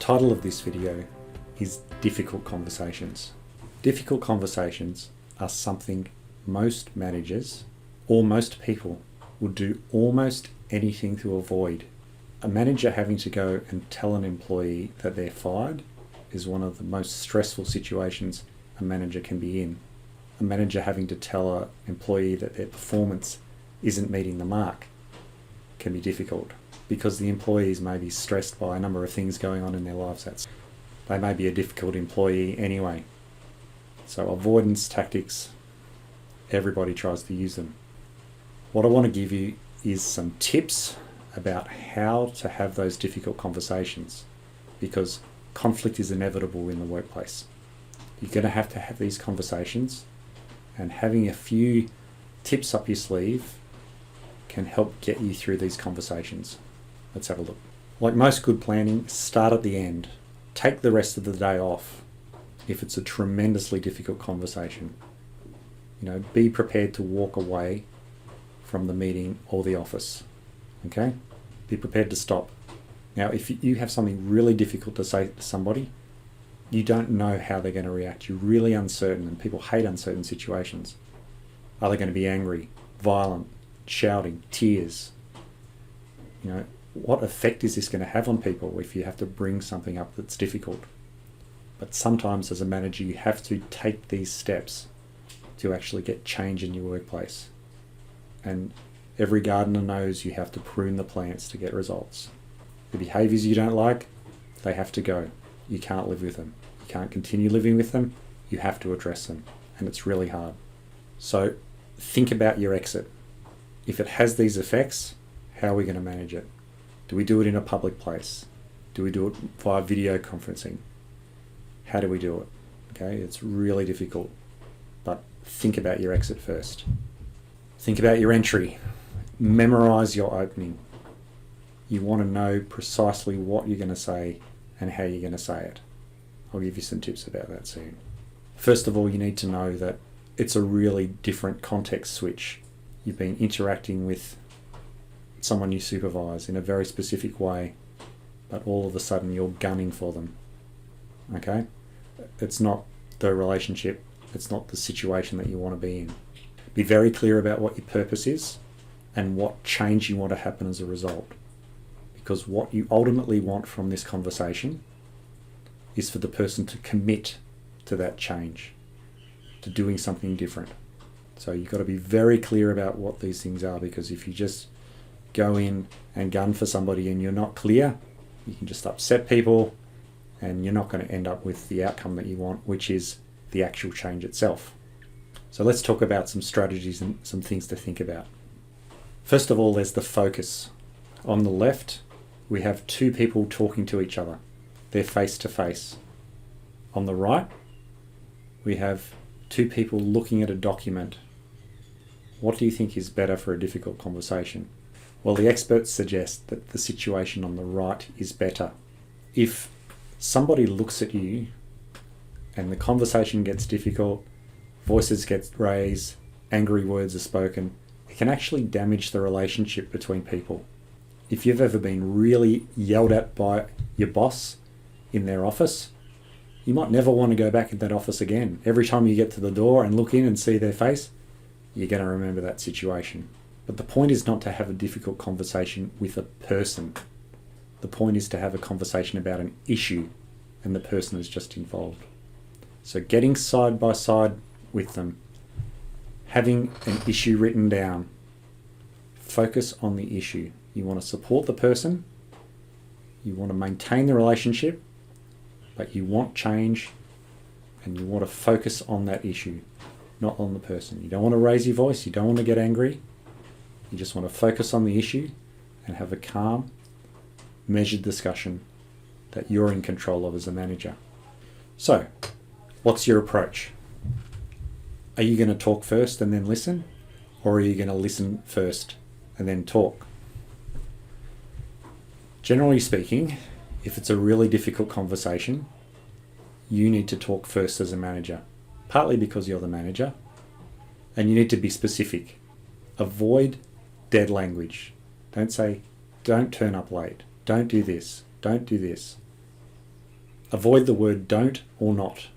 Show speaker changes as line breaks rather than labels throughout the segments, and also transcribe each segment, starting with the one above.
title of this video is Difficult Conversations. Difficult conversations are something most managers or most people would do almost anything to avoid. A manager having to go and tell an employee that they're fired is one of the most stressful situations a manager can be in. A manager having to tell an employee that their performance isn't meeting the mark can be difficult because the employees may be stressed by a number of things going on in their lives. They may be a difficult employee anyway. So avoidance tactics, everybody tries to use them. What I want to give you is some tips about how to have those difficult conversations, because conflict is inevitable in the workplace. You're going to have these conversations, and having a few tips up your sleeve can help get you through these conversations. Let's have a look. Like most good planning, start at the end. Take the rest of the day off if it's a tremendously difficult conversation. Be prepared to walk away from the meeting or the office. Okay? Be prepared to stop. Now, if you have something really difficult to say to somebody, you don't know how they're going to react. You're really uncertain, and people hate uncertain situations. Are they going to be angry, violent, shouting, tears? What effect is this going to have on people if you have to bring something up that's difficult? But sometimes as a manager, you have to take these steps to actually get change in your workplace. And every gardener knows you have to prune the plants to get results. The behaviours you don't like, they have to go. You can't live with them. You can't continue living with them. You have to address them. And it's really hard. So think about your exit. If it has these effects, how are we going to manage it? Do we do it in a public place? Do we do it via video conferencing? How do we do it? Okay, it's really difficult. But think about your exit first. Think about your entry. Memorize your opening. You want to know precisely what you're going to say and how you're going to say it. I'll give you some tips about that soon. First of all, you need to know that it's a really different context switch. You've been interacting with someone you supervise in a very specific way, but all of a sudden you're gunning for them. Okay? It's not the relationship, it's not the situation that you want to be in. Be very clear about what your purpose is and what change you want to happen as a result. Because what you ultimately want from this conversation is for the person to commit to that change, to doing something different. So you've got to be very clear about what these things are, because if you just go in and gun for somebody and you're not clear, you can just upset people and you're not going to end up with the outcome that you want, which is the actual change itself. So let's talk about some strategies and some things to think about. First of all, there's the focus. On the left, we have two people talking to each other. They're face to face. On the right, we have two people looking at a document. What do you think is better for a difficult conversation? Well, the experts suggest that the situation on the right is better. If somebody looks at you and the conversation gets difficult, voices get raised, angry words are spoken, it can actually damage the relationship between people. If you've ever been really yelled at by your boss in their office, you might never want to go back in that office again. Every time you get to the door and look in and see their face, you're going to remember that situation. But the point is not to have a difficult conversation with a person. The point is to have a conversation about an issue, and the person is just involved. So getting side by side with them, having an issue written down, focus on the issue. You want to support the person, you want to maintain the relationship, but you want change, and you want to focus on that issue, not on the person. You don't want to raise your voice, you don't want to get angry. You just want to focus on the issue and have a calm, measured discussion that you're in control of as a manager. So, what's your approach? Are you going to talk first and then listen? Or are you going to listen first and then talk? Generally speaking, if it's a really difficult conversation, you need to talk first as a manager, partly because you're the manager, and you need to be specific. Avoid dead language. Don't say, don't turn up late, don't do this, don't do this. Avoid the word don't or not.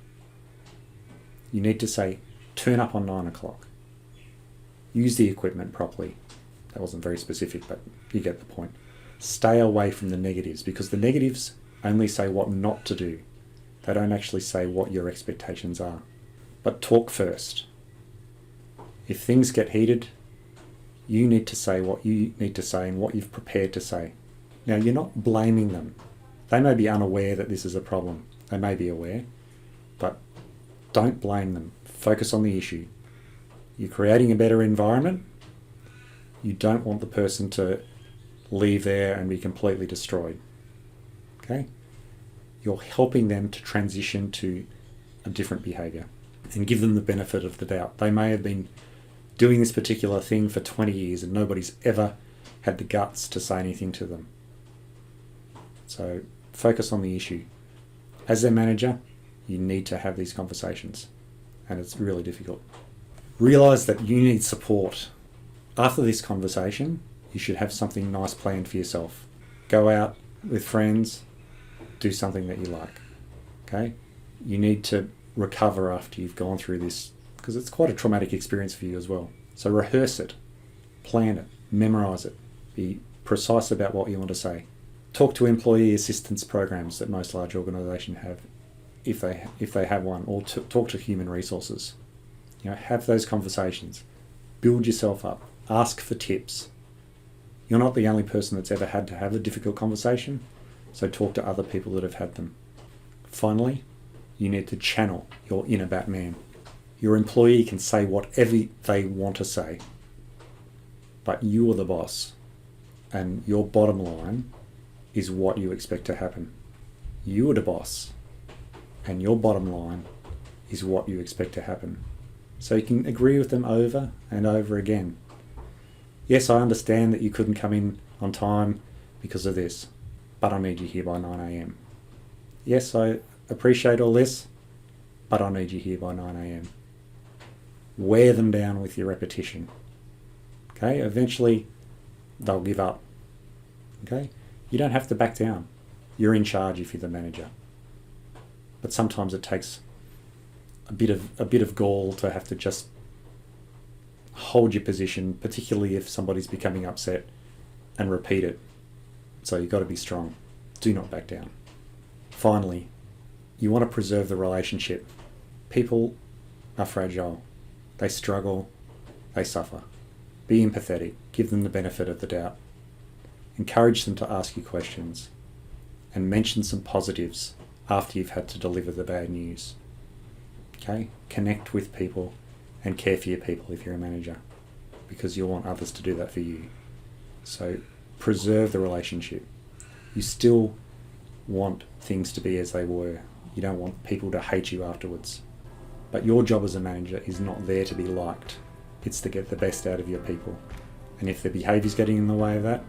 You need to say, turn up on 9 o'clock. Use the equipment properly. That wasn't very specific, but you get the point. Stay away from the negatives, because the negatives only say what not to do. They don't actually say what your expectations are. But talk first. If things get heated, you need to say what you need to say and what you've prepared to say. Now, you're not blaming them. They may be unaware that this is a problem. They may be aware, but don't blame them. Focus on the issue. You're creating a better environment. You don't want the person to leave there and be completely destroyed. Okay? You're helping them to transition to a different behavior and give them the benefit of the doubt. They may have been doing this particular thing for 20 years and nobody's ever had the guts to say anything to them. So focus on the issue. As their manager, you need to have these conversations, and it's really difficult. Realize that you need support. After this conversation, you should have something nice planned for yourself. Go out with friends, do something that you like. Okay? You need to recover after you've gone through this, because it's quite a traumatic experience for you as well. So rehearse it, plan it, memorize it, be precise about what you want to say. Talk to employee assistance programs that most large organisations have, if they have one, or talk to human resources. Have those conversations. Build yourself up. Ask for tips. You're not the only person that's ever had to have a difficult conversation, so talk to other people that have had them. Finally, you need to channel your inner Batman. Your employee can say whatever they want to say, but you are the boss, and your bottom line is what you expect to happen. You are the boss, and your bottom line is what you expect to happen. So you can agree with them over and over again. Yes, I understand that you couldn't come in on time because of this, but I need you here by 9 a.m. Yes, I appreciate all this, but I need you here by 9 a.m. Wear them down with your repetition. Okay, eventually they'll give up. Okay, you don't have to back down. You're in charge if you're the manager. But sometimes it takes a bit of gall to have to just hold your position, particularly if somebody's becoming upset, and repeat it. So you've got to be strong. Do not back down. Finally, you want to preserve the relationship. People are fragile. They struggle. They suffer. Be empathetic. Give them the benefit of the doubt. Encourage them to ask you questions, and mention some positives after you've had to deliver the bad news. Okay? Connect with people and care for your people if you're a manager, because you'll want others to do that for you. So preserve the relationship. You still want things to be as they were. You don't want people to hate you afterwards. But your job as a manager is not there to be liked. It's to get the best out of your people. And if their behaviour's getting in the way of that,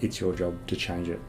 it's your job to change it.